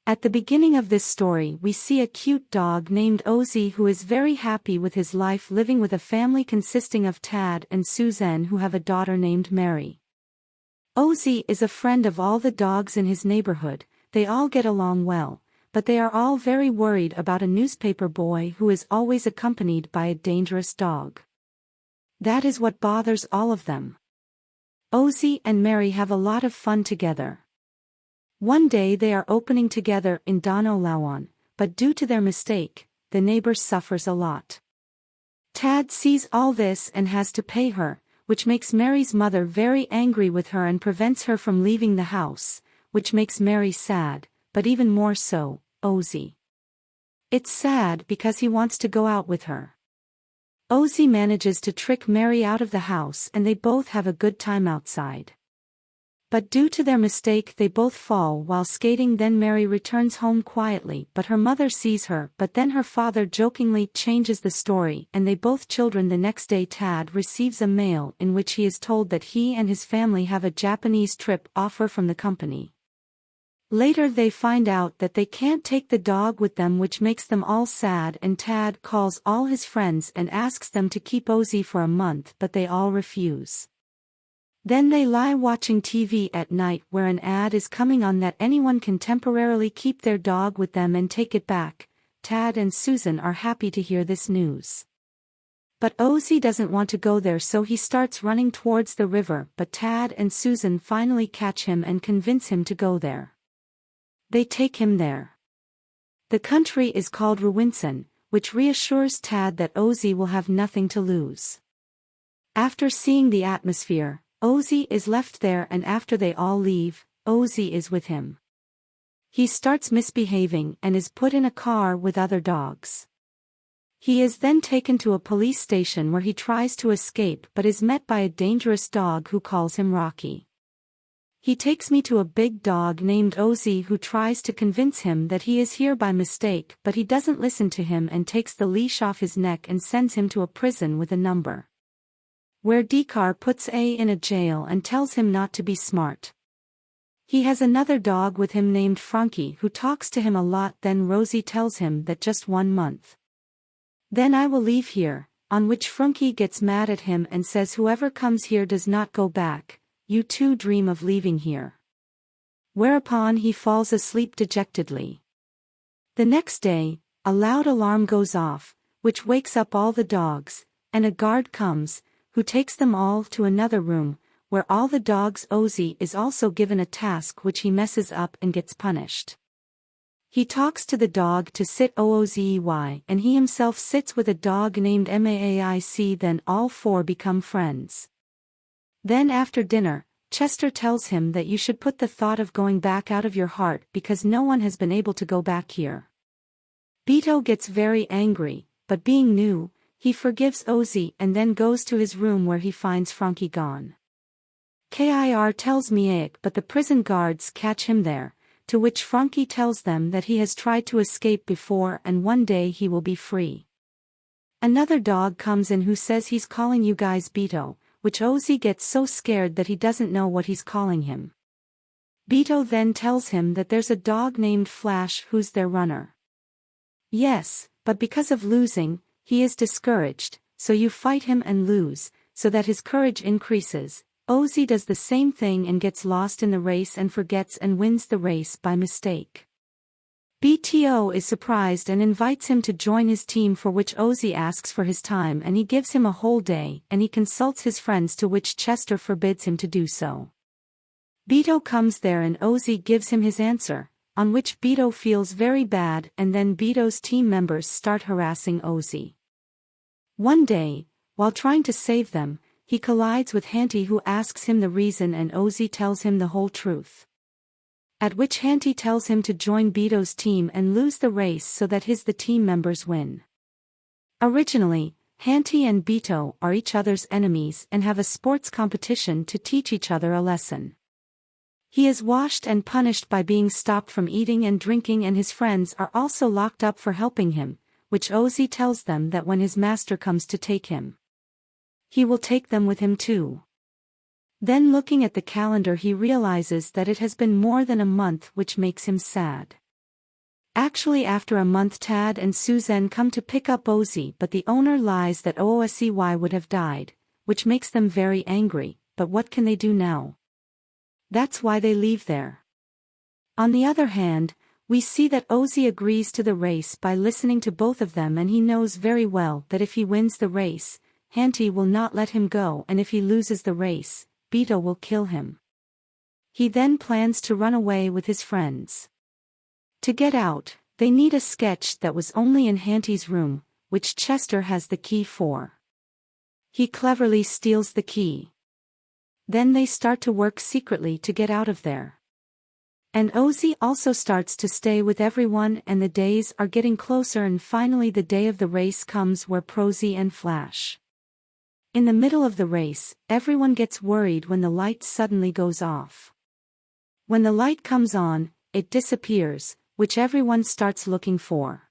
At the beginning of this story we see a cute dog named Ozzy who is very happy with his life living with a family consisting of Tad and Susan who have a daughter named Mary. Ozzy is a friend of all the dogs in his neighborhood, they all get along well, but they are all very worried about a newspaper boy who is always accompanied by a dangerous dog. That is what bothers all of them. Ozzy and Mary have a lot of fun together. One day they are opening together in Donolawan, but due to their mistake, the neighbor suffers a lot. Tad sees all this and has to pay her, which makes Mary's mother very angry with her and prevents her from leaving the house, which makes Mary sad, but even more so, Ozzy. It's sad because he wants to go out with her. Ozzy manages to trick Mary out of the house and they both have a good time outside. But due to their mistake they both fall while skating. Then Mary returns home quietly but her mother sees her, but then her father jokingly changes the story and they both children. The next day Tad receives a mail in which he is told that he and his family have a Japanese trip offer from the company. Later they find out that they can't take the dog with them, which makes them all sad, and Tad calls all his friends and asks them to keep Ozzy for a month, but they all refuse. Then they lie watching TV at night where an ad is coming on that anyone can temporarily keep their dog with them and take it back. Tad and Susan are happy to hear this news. But Ozzy doesn't want to go there, so he starts running towards the river, but Tad and Susan finally catch him and convince him to go there. They take him there. The country is called Rowinson, which reassures Tad that Ozzy will have nothing to lose. After seeing the atmosphere, Ozzy is left there, and after they all leave, Ozzy is with him. He starts misbehaving and is put in a car with other dogs. He is then taken to a police station where he tries to escape but is met by a dangerous dog who calls him Rocky. He takes me to a big dog named Ozzy who tries to convince him that he is here by mistake, but he doesn't listen to him and takes the leash off his neck and sends him to a prison with a number, where Dekar puts A in a jail and tells him not to be smart. He has another dog with him named Frankie who talks to him a lot. Then Rosie tells him that just 1 month. Then I will leave here, on which Frankie gets mad at him and says whoever comes here does not go back, you too dream of leaving here. Whereupon he falls asleep dejectedly. The next day, a loud alarm goes off, which wakes up all the dogs, and a guard comes, who takes them all to another room, where all the dogs. Ozzy is also given a task which he messes up and gets punished. He talks to the dog to sit Oozey and he himself sits with a dog named Maic. Then all four become friends. Then after dinner, Chester tells him that you should put the thought of going back out of your heart because no one has been able to go back here. Beto gets very angry, but being new, he forgives Ozzy and then goes to his room where he finds Frankie gone. Kir tells Miak, but the prison guards catch him there, to which Frankie tells them that he has tried to escape before and one day he will be free. Another dog comes in who says he's calling you guys Beto, which Ozzy gets so scared that he doesn't know what he's calling him. Beto then tells him that there's a dog named Flash who's their runner. Yes, but because of losing, he is discouraged, so you fight him and lose, so that his courage increases. Ozzy does the same thing and gets lost in the race and forgets and wins the race by mistake. Beto is surprised and invites him to join his team, for which Ozzy asks for his time and he gives him a whole day and he consults his friends, to which Chester forbids him to do so. Beto comes there and Ozzy gives him his answer, on which Beto feels very bad and then Beto's team members start harassing Ozzy. One day, while trying to save them, he collides with Hanty who asks him the reason and Ozzy tells him the whole truth. At which Hanty tells him to join Beto's team and lose the race so that the team members win. Originally, Hanty and Beto are each other's enemies and have a sports competition to teach each other a lesson. He is washed and punished by being stopped from eating and drinking, and his friends are also locked up for helping him, which Ozzy tells them that when his master comes to take him, he will take them with him too. Then looking at the calendar he realizes that it has been more than a month, which makes him sad. Actually, after a month, Tad and Susan come to pick up Ozzy, but the owner lies that ozey would have died, which makes them very angry, but what can they do now? That's why they leave there. On the other hand, we see that Ozzy agrees to the race by listening to both of them, and he knows very well that if he wins the race, Hanty will not let him go, and if he loses the race, Beto will kill him. He then plans to run away with his friends. To get out, they need a sketch that was only in Hanty's room, which Chester has the key for. He cleverly steals the key. Then they start to work secretly to get out of there. And Ozzy also starts to stay with everyone, and the days are getting closer, and finally the day of the race comes where Prosy and Flash. In the middle of the race, everyone gets worried when the light suddenly goes off. When the light comes on, it disappears, which everyone starts looking for.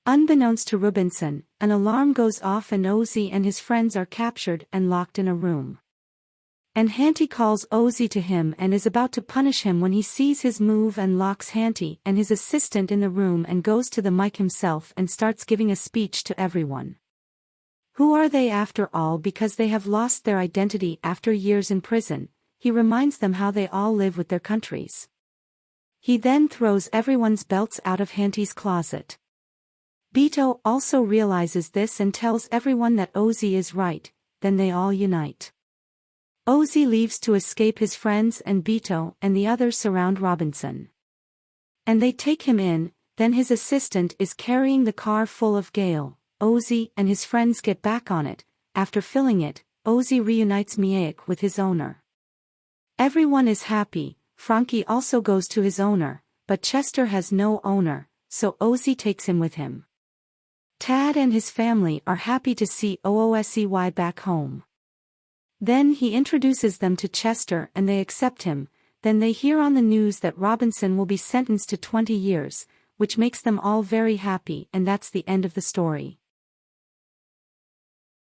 Unbeknownst to Robinson, an alarm goes off and Ozzy and his friends are captured and locked in a room. And Hanty calls Ozzy to him and is about to punish him when he sees his move and locks Hanty and his assistant in the room and goes to the mic himself and starts giving a speech to everyone. Who are they after all? Because they have lost their identity after years in prison, he reminds them how they all live with their countries. He then throws everyone's belts out of Hanty's closet. Beto also realizes this and tells everyone that Ozzy is right, then they all unite. Ozzy leaves to escape his friends, and Beto and the others surround Robinson. And they take him in, then his assistant is carrying the car full of Gale. Ozzy and his friends get back on it. After filling it, Ozzy reunites Miek with his owner. Everyone is happy. Frankie also goes to his owner, but Chester has no owner, so Ozzy takes him with him. Tad and his family are happy to see ozey back home. Then he introduces them to Chester and they accept him. Then they hear on the news that Robinson will be sentenced to 20 years, which makes them all very happy, and that's the end of the story.